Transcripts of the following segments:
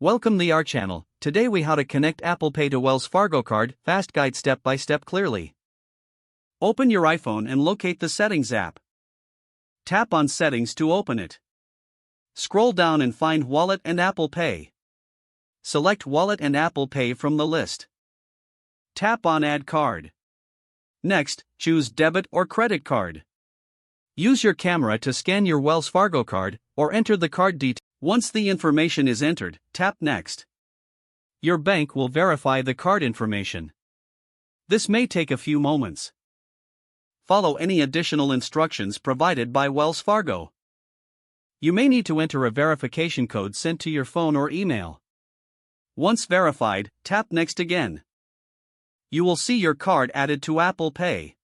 Welcome to our channel. Today we how to connect Apple Pay to Wells Fargo card, fast guide step by step clearly. Open your iPhone and locate the Settings app. Tap on Settings to open it. Scroll down and find Wallet and Apple Pay. Select Wallet and Apple Pay from the list. Tap on Add Card. Next, choose Debit or Credit Card. Use your camera to scan your Wells Fargo card, or enter the card details. Once the information is entered, tap Next. Your bank will verify the card information. This may take a few moments. Follow any additional instructions provided by Wells Fargo. You may need to enter a verification code sent to your phone or email. Once verified, tap Next again. You will see your card added to Apple Pay.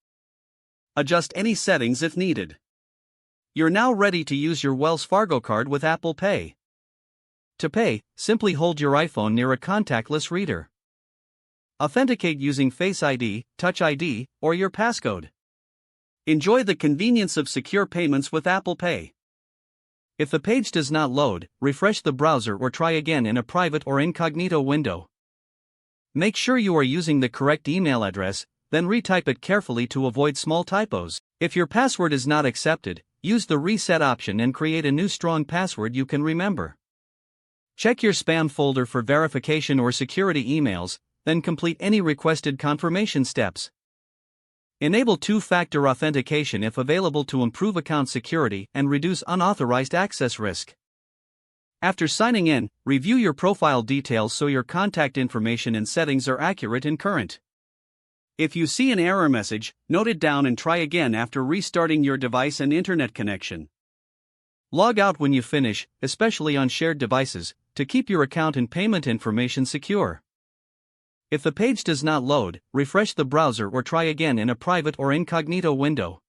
Adjust any settings if needed. You're now ready to use your Wells Fargo card with Apple Pay. To pay, simply hold your iPhone near a contactless reader. Authenticate using Face ID, Touch ID, or your passcode. Enjoy the convenience of secure payments with Apple Pay. If the page does not load, refresh the browser or try again in a private or incognito window. Make sure you are using the correct email address, then retype it carefully to avoid small typos. If your password is not accepted, use the Reset option and create a new strong password you can remember. Check your spam folder for verification or security emails, then complete any requested confirmation steps. Enable two-factor authentication if available to improve account security and reduce unauthorized access risk. After signing in, review your profile details so your contact information and settings are accurate and current. If you see an error message, note it down and try again after restarting your device and internet connection. Log out when you finish, especially on shared devices, to keep your account and payment information secure. If the page does not load, refresh the browser or try again in a private or incognito window.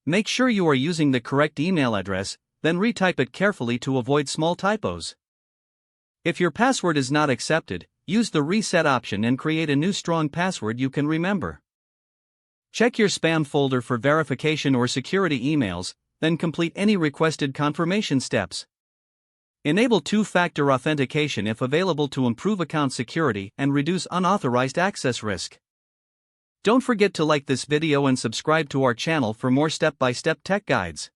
Make sure you are using the correct email address, then retype it carefully to avoid small typos. If your password is not accepted, use the Reset option and create a new strong password you can remember. Check your spam folder for verification or security emails, then complete any requested confirmation steps. Enable two-factor authentication if available to improve account security and reduce unauthorized access risk. Don't forget to like this video and subscribe to our channel for more step-by-step tech guides.